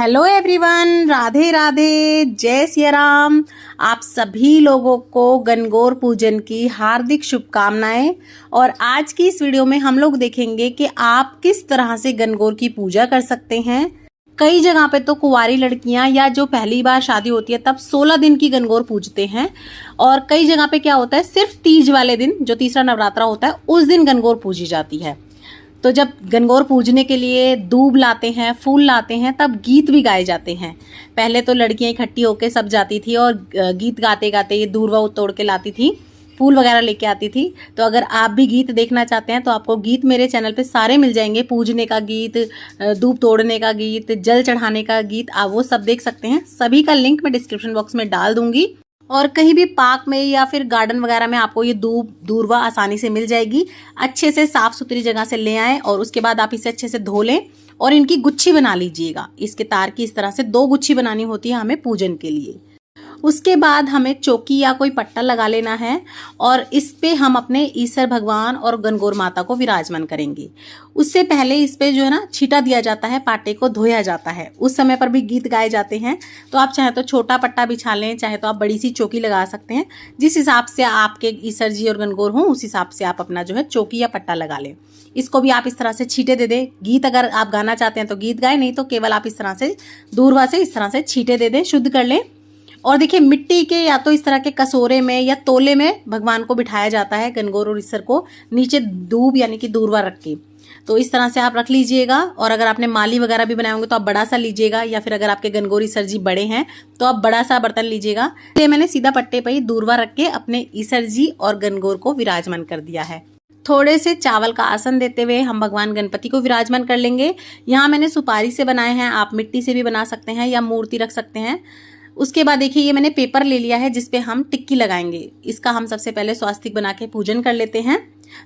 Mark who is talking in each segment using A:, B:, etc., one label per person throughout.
A: Hello everyone, Radhe Radhe, जय सिया राम। आप सभी लोगों को गणगौर पूजन की हार्दिक शुभकामनाएं। और आज की इस वीडियो में हम लोग देखेंगे कि आप किस तरह से गणगौर की पूजा कर सकते हैं। कई जगह पे तो कुंवारी लड़कियां या जो पहली बार शादी होती है तब 16 दिन की गणगौर पूजते हैं, और कई जगह पे क्या होता है सिर्फ तीज वाले दिन जो तीसरा नवरात्रा होता है उस दिन गणगौर पूजी जाती है। तो जब गणगौर पूजने के लिए दूब लाते हैं, फूल लाते हैं, तब गीत भी गाए जाते हैं। पहले तो लड़कियां इकट्ठी होकर सब जाती थी और गीत गाते गाते ये दूरवा तोड़ के लाती थी, फूल वगैरह लेके आती थी। तो अगर आप भी गीत देखना चाहते हैं तो आपको गीत मेरे चैनल पे सारे मिल जाएंगे। पूजने का गीत, दूब तोड़ने का गीत, जल चढ़ाने का गीत, आप वो सब देख सकते हैं। सभी का लिंक मैं डिस्क्रिप्शन बॉक्स में डाल दूंगी। और कहीं भी पार्क में या फिर गार्डन वगैरह में आपको ये दूरवा आसानी से मिल जाएगी। अच्छे से साफ सुथरी जगह से ले आएं और उसके बाद आप इसे अच्छे से धो लें और इनकी गुच्छी बना लीजिएगा। इसके तार की इस तरह से 2 गुच्छी बनानी होती है हमें पूजन के लिए। उसके बाद हमें चौकी या कोई पट्टा लगा लेना है और इस पे हम अपने ईश्वर भगवान और गणगौर माता को विराजमान करेंगे। उससे पहले इस पे जो है ना छींटा दिया जाता है, पाटे को धोया जाता है। उस समय पर भी गीत गाए जाते हैं। तो आप चाहे तो छोटा पट्टा बिछा लें, चाहे तो आप बड़ी सी चौकी लगा सकते हैं। जिस हिसाब से आपके ईश्वर जी और गणगौर हों उस हिसाब से आप अपना जो है चौकी या पट्टा लगा लें। इसको भी आप इस तरह से छींटे दे दें। गीत अगर आप गाना चाहते हैं तो गीत गाए, नहीं तो केवल आप इस तरह से दूरवा से इस तरह से छींटे दे दें, शुद्ध कर लें। और देखिए मिट्टी के या तो इस तरह के कसोरे में या तोले में भगवान को बिठाया जाता है, गणगौर और ईश्वर को नीचे दूब यानी कि दूरवा रख के। तो इस तरह से आप रख लीजिएगा। और अगर आपने माली वगैरह भी बनाए होंगे तो आप बड़ा सा लीजिएगा, या फिर अगर आपके गणगौर ईश्वर जी बड़े हैं तो आप बड़ा सा बर्तन लीजिएगा। तो मैंने सीधा पट्टे पर ही दूरवा रख के अपने ईश्वर जी और गणगौर को विराजमान कर दिया है। थोड़े से चावल का आसन देते हुए हम भगवान गणपति को विराजमान कर लेंगे। यहाँ मैंने सुपारी से बनाए हैं, आप मिट्टी से भी बना सकते हैं या मूर्ति रख सकते हैं। उसके बाद देखिए ये मैंने पेपर ले लिया है जिसपे हम टिक्की लगाएंगे। इसका हम सबसे पहले स्वास्तिक बना के पूजन कर लेते हैं।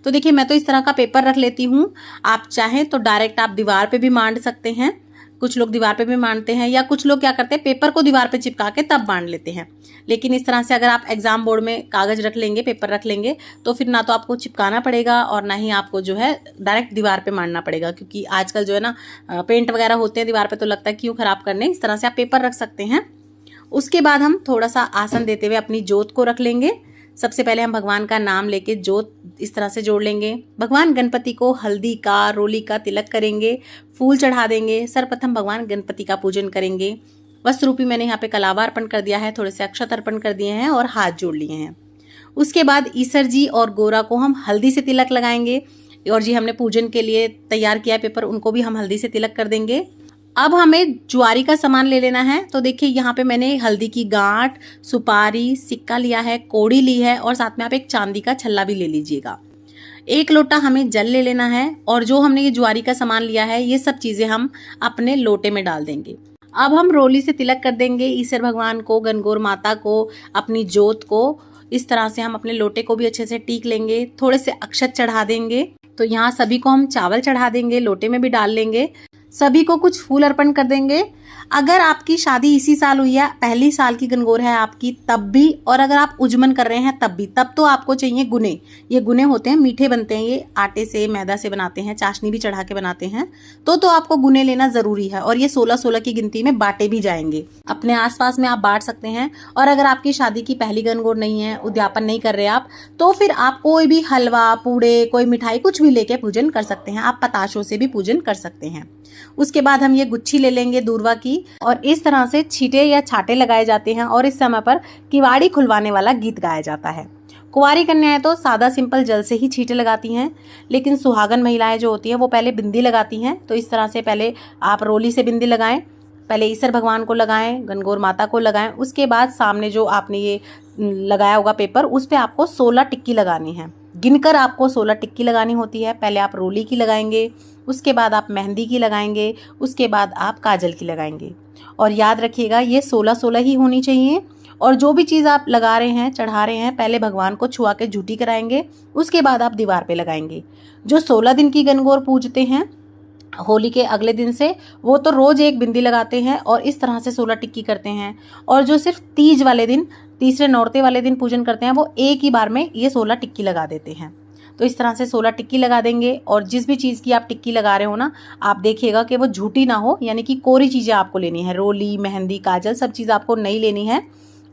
A: तो देखिए मैं तो इस तरह का पेपर रख लेती हूँ। आप चाहें तो डायरेक्ट आप दीवार पे भी मांड सकते हैं। कुछ लोग दीवार पे भी मांडते हैं, या कुछ लोग क्या करते हैं पेपर को दीवार पे चिपका के तब मांड लेते हैं। लेकिन इस तरह से अगर आप एग्जाम बोर्ड में कागज रख लेंगे, पेपर रख लेंगे, तो फिर ना तो आपको चिपकाना पड़ेगा और ना ही आपको जो है डायरेक्ट दीवार पे मांडना पड़ेगा। क्योंकि आजकल जो है ना पेंट वगैरह होते हैं दीवार पे, तो लगता है क्यों खराब करने। इस तरह से आप पेपर रख सकते हैं। उसके बाद हम थोड़ा सा आसन देते हुए अपनी जोत को रख लेंगे। सबसे पहले हम भगवान का नाम लेके जोत इस तरह से जोड़ लेंगे। भगवान गणपति को हल्दी का, रोली का तिलक करेंगे, फूल चढ़ा देंगे। सर्वप्रथम भगवान गणपति का पूजन करेंगे। वस्त्र रूपी मैंने यहाँ पे कलावा अर्पण कर दिया है, थोड़े से अक्षत अर्पण कर दिए हैं और हाथ जोड़ लिए हैं। उसके बाद ईश्वर जी और गौरा को हम हल्दी से तिलक लगाएंगे। और जी हमने पूजन के लिए तैयार किया पेपर, उनको भी हम हल्दी से तिलक कर देंगे। अब हमें ज्वारी का सामान ले लेना है। तो देखिए यहाँ पे मैंने हल्दी की गांठ, सुपारी, सिक्का लिया है, कोड़ी ली है और साथ में आप एक चांदी का छल्ला भी ले लीजिएगा। 1 लोटा हमें जल ले लेना है। और जो हमने ये ज्वारी का सामान लिया है ये सब चीजें हम अपने लोटे में डाल देंगे। अब हम रोली से तिलक कर देंगे ईश्वर भगवान को, गणगौर माता को, अपनी जोत को। इस तरह से हम अपने लोटे को भी अच्छे से टीक लेंगे। थोड़े से अक्षत चढ़ा देंगे। तो यहाँ सभी को हम चावल चढ़ा देंगे, लोटे में भी डाल लेंगे। सभी को कुछ फूल अर्पण कर देंगे। अगर आपकी शादी इसी साल हुई है, पहली साल की गणगौर है आपकी, तब भी, और अगर आप उजमन कर रहे हैं तब भी, तब तो आपको चाहिए गुने। ये गुने होते हैं, मीठे बनते हैं, ये आटे से मैदा से बनाते हैं, चाशनी भी चढ़ा के बनाते हैं। तो आपको गुने लेना जरूरी है। और ये 16-16 की गिनती में बांटे भी जाएंगे। अपने आसपास में आप बांट सकते हैं। और अगर आपकी शादी की पहली गणगौर नहीं है, उद्यापन नहीं कर रहे आप, तो फिर आप कोई भी हलवा, पूड़े, कोई मिठाई कुछ भी लेके पूजन कर सकते हैं। आप पताशों से भी पूजन कर सकते हैं। उसके बाद हम ये गुच्छी ले लेंगे दूरवा की, और इस तरह से छींटे या छाटे लगाए जाते हैं। और इस समय पर किवाड़ी खुलवाने वाला गीत गाया जाता है। कुंवारी कन्याएं तो सादा सिंपल जल से ही छींटे लगाती हैं, लेकिन सुहागन महिलाएं जो होती हैं वो पहले बिंदी लगाती हैं। तो इस तरह से पहले आप रोली से बिंदी लगाएं। पहले ईश्वर भगवान को लगाएं, गणगौर माता को लगाएं। उसके बाद सामने जो आपने ये लगाया होगा पेपर, उस पर आपको 16 टिक्की लगानी है। गिनकर आपको 16 टिक्की लगानी होती है। पहले आप रोली की लगाएंगे, उसके बाद आप मेहंदी की लगाएंगे, उसके बाद आप काजल की लगाएंगे। और याद रखिएगा ये 16-16 ही होनी चाहिए। और जो भी चीज़ आप लगा रहे हैं, चढ़ा रहे हैं, पहले भगवान को छुआ के झूठी कराएंगे, उसके बाद आप दीवार पे लगाएंगे। जो 16 दिन की गणगौर पूजते हैं होली के अगले दिन से, वो तो रोज एक बिंदी लगाते हैं और इस तरह से 16 टिक्की करते हैं। और जो सिर्फ तीज वाले दिन, तीसरे नौरते वाले दिन पूजन करते हैं, वो एक ही बार में ये 16 टिक्की लगा देते हैं। तो इस तरह से 16 टिक्की लगा देंगे। और जिस भी चीज़ की आप टिक्की लगा रहे हो ना, आप देखिएगा कि वो झूठी ना हो, यानी कि कोरी चीज़ें आपको लेनी है। रोली, मेहंदी, काजल सब चीज़ आपको नहीं लेनी है,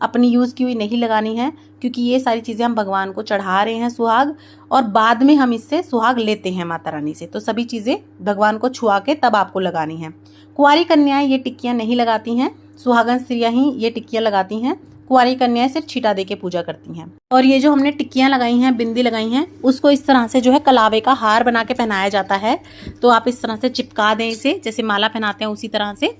A: अपनी यूज़ की हुई नहीं लगानी है, क्योंकि ये सारी चीज़ें हम भगवान को चढ़ा रहे हैं सुहाग, और बाद में हम इससे सुहाग लेते हैं माता रानी से। तो सभी चीज़ें भगवान को छुआ के तब आपको लगानी है। कुंवारी कन्याएं ये टिक्कियाँ नहीं लगाती हैं, सुहागन स्त्रियाँ ही ये टिक्कियाँ लगाती हैं। कुंवारी कन्याएं सिर्फ छीटा दे के पूजा करती हैं। और ये जो हमने टिक्कियाँ लगाई हैं, बिंदी लगाई हैं, उसको इस तरह से जो है कलावे का हार बना के पहनाया जाता है। तो आप इस तरह से चिपका दें इसे, जैसे माला पहनाते हैं उसी तरह से।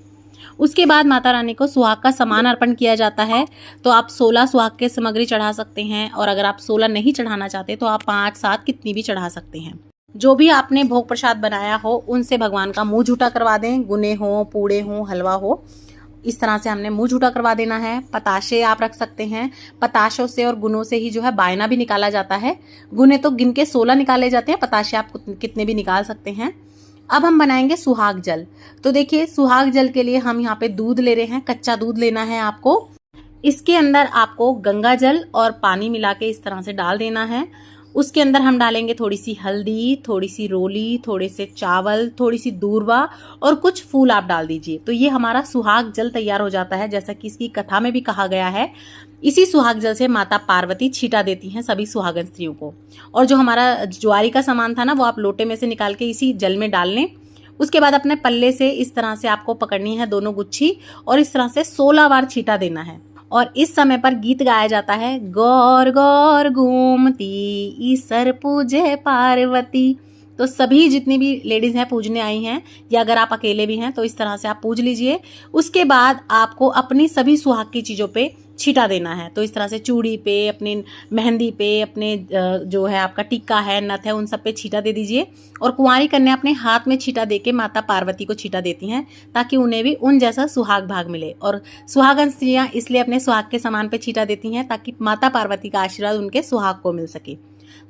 A: उसके बाद माता रानी को सुहाग का सामान अर्पण किया जाता है। तो आप 16 सुहाग के सामग्री चढ़ा सकते हैं, और अगर आप 16 नहीं चढ़ाना चाहते तो आप 5-7 कितनी भी चढ़ा सकते हैं। जो भी आपने भोग प्रसाद बनाया हो उनसे भगवान का मुंह झूठा करवा दें, गुने हो, पूड़े हो, हलवा हो, इस तरह से हमने मुंह झूठा करवा देना है। पताशे आप रख सकते हैं, पताशों से और गुनों से ही जो है बायना भी निकाला जाता है। गुने तो गिन के 16 निकाले जाते हैं, पताशे आप कितने भी निकाल सकते हैं। अब हम बनाएंगे सुहाग जल। तो देखिए, सुहाग जल के लिए हम यहाँ पे दूध ले रहे हैं, कच्चा दूध लेना है आपको। इसके अंदर आपको गंगा जल और पानी मिला के इस तरह से डाल देना है। उसके अंदर हम डालेंगे थोड़ी सी हल्दी, थोड़ी सी रोली, थोड़े से चावल, थोड़ी सी दूर्वा और कुछ फूल आप डाल दीजिए। तो ये हमारा सुहाग जल तैयार हो जाता है, जैसा कि इसकी कथा में भी कहा गया है। इसी सुहाग जल से माता पार्वती छीटा देती हैं सभी सुहागन स्त्रियों को। और जो हमारा ज्वारी का सामान था ना, वो आप लोटे में से निकाल के इसी जल में डाल लें। उसके बाद अपने पल्ले से इस तरह से आपको पकड़नी है दोनों गुच्छी, और इस तरह से 16 बार छीटा देना है। और इस समय पर गीत गाया जाता है, गौर गौर घूमती ईसर पूजे पार्वती। तो सभी जितनी भी लेडीज हैं पूजने आई हैं, या अगर आप अकेले भी हैं तो इस तरह से आप पूज लीजिए। उसके बाद आपको अपनी सभी सुहाग की चीज़ों पे छीटा देना है। तो इस तरह से चूड़ी पे, अपनी मेहंदी पे, अपने जो है आपका टिक्का है, नथ है, उन सब पे छीटा दे दीजिए। और कुंवारी कन्या अपने हाथ में छीटा दे के माता पार्वती को छीटा देती हैं, ताकि उन्हें भी उन जैसा सुहाग भाग मिले। और सुहागन स्त्रियाँ इसलिए अपने सुहाग के सामान पे छीटा देती हैं, ताकि माता पार्वती का आशीर्वाद उनके सुहाग को मिल सके।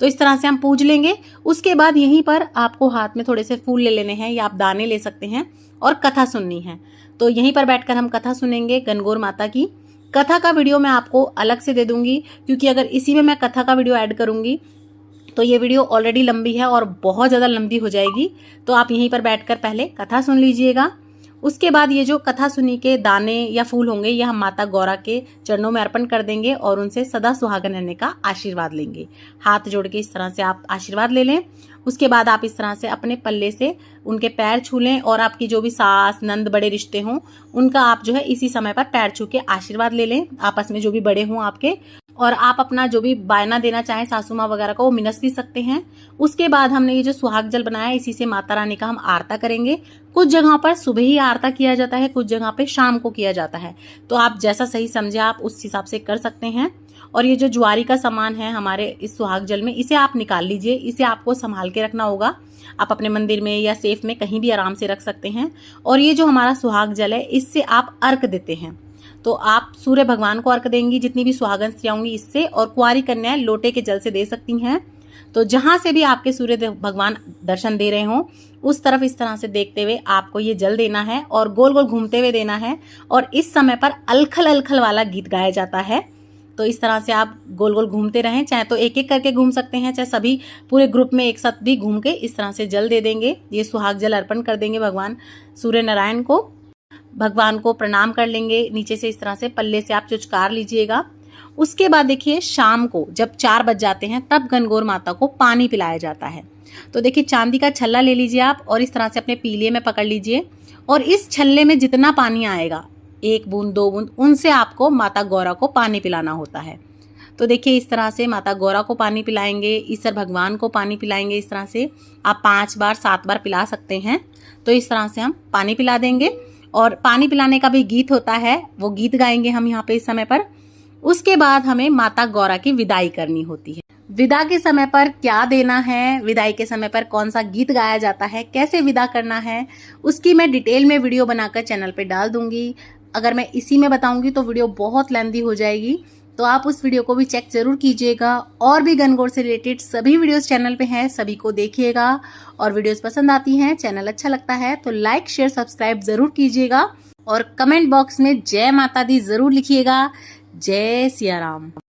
A: तो इस तरह से हम पूज लेंगे। उसके बाद यहीं पर आपको हाथ में थोड़े से फूल ले लेने हैं, या आप दाने ले सकते हैं, और कथा सुननी है। तो यहीं पर बैठकर हम कथा सुनेंगे गणगौर माता की। कथा का वीडियो मैं आपको अलग से दे दूंगी, क्योंकि अगर इसी में मैं कथा का वीडियो ऐड करूंगी तो ये वीडियो ऑलरेडी लंबी है और बहुत ज़्यादा लंबी हो जाएगी। तो आप यहीं पर बैठकर पहले कथा सुन लीजिएगा। उसके बाद ये जो कथा सुनी के दाने या फूल होंगे, ये हम माता गौरा के चरणों में अर्पण कर देंगे और उनसे सदा सुहागन रहने का आशीर्वाद लेंगे। हाथ जोड़ के इस तरह से आप आशीर्वाद ले लें। उसके बाद आप इस तरह से अपने पल्ले से उनके पैर छू लें, और आपकी जो भी सास, नंद, बड़े रिश्ते हों, उनका आप जो है इसी समय पर पैर छू के आशीर्वाद ले लें, आपस में जो भी बड़े हों आपके। और आप अपना जो भी बायना देना चाहें सासू माँ वगैरह को, वो मिनस भी सकते हैं। उसके बाद हमने ये जो सुहाग जल बनाया है, इसी से माता रानी का हम आरता करेंगे। कुछ जगहों पर सुबह ही आरता किया जाता है, कुछ जगह पे शाम को किया जाता है। तो आप जैसा सही समझे आप उस हिसाब से कर सकते हैं। और ये जो ज्वारी का सामान है हमारे इस सुहाग जल में, इसे आप निकाल लीजिए। इसे आपको संभाल के रखना होगा। आप अपने मंदिर में या सेफ में कहीं भी आराम से रख सकते हैं। और ये जो हमारा सुहाग जल है, इससे आप अर्घ देते हैं। तो आप सूर्य भगवान को अर्घ देंगी, जितनी भी सुहागन स्त्रियां होंगी इससे, और कुंवारी कन्याएं लोटे के जल से दे सकती हैं। तो जहां से भी आपके सूर्य भगवान दर्शन दे रहे हों, उस तरफ इस तरह से देखते हुए आपको ये जल देना है, और गोल गोल घूमते हुए देना है। और इस समय पर अलखल अलखल वाला गीत गाया जाता है। तो इस तरह से आप गोल गोल घूमते रहें, चाहे तो एक एक करके घूम सकते हैं, चाहे सभी पूरे ग्रुप में एक साथ भी घूम के इस तरह से जल दे देंगे। ये सुहाग जल अर्पण कर देंगे भगवान सूर्य नारायण को। भगवान को प्रणाम कर लेंगे, नीचे से इस तरह से पल्ले से आप चुचकार लीजिएगा। उसके बाद देखिए, शाम को जब 4 बज जाते हैं, तब गणगौर माता को पानी पिलाया जाता है। तो देखिए, चांदी का छल्ला ले लीजिए आप, और इस तरह से अपने पीलिए में पकड़ लीजिए, और इस छल्ले में जितना पानी आएगा, 1 बूंद 2 बूंद, उनसे आपको माता गौरा को पानी पिलाना होता है। तो देखिए, इस तरह से माता गौरा को पानी पिलाएंगे, ईश्वर भगवान को पानी पिलाएंगे। इस तरह से आप 5 बार 7 बार पिला सकते हैं। तो इस तरह से हम पानी पिला देंगे। और पानी पिलाने का भी गीत होता है, वो गीत गाएंगे हम यहाँ पे इस समय पर। उसके बाद हमें माता गौरा की विदाई करनी होती है। विदा के समय पर क्या देना है, विदाई के समय पर कौन सा गीत गाया जाता है, कैसे विदा करना है, उसकी मैं डिटेल में वीडियो बनाकर चैनल पे डाल दूंगी। अगर मैं इसी में बताऊंगी तो वीडियो बहुत लेंथी हो जाएगी, तो आप उस वीडियो को भी चेक जरूर कीजिएगा। और भी गणगौर से रिलेटेड सभी वीडियोस चैनल पे हैं, सभी को देखिएगा। और वीडियोस पसंद आती हैं, चैनल अच्छा लगता है तो लाइक, शेयर, सब्सक्राइब जरूर कीजिएगा। और कमेंट बॉक्स में जय माता दी जरूर लिखिएगा। जय सिया राम।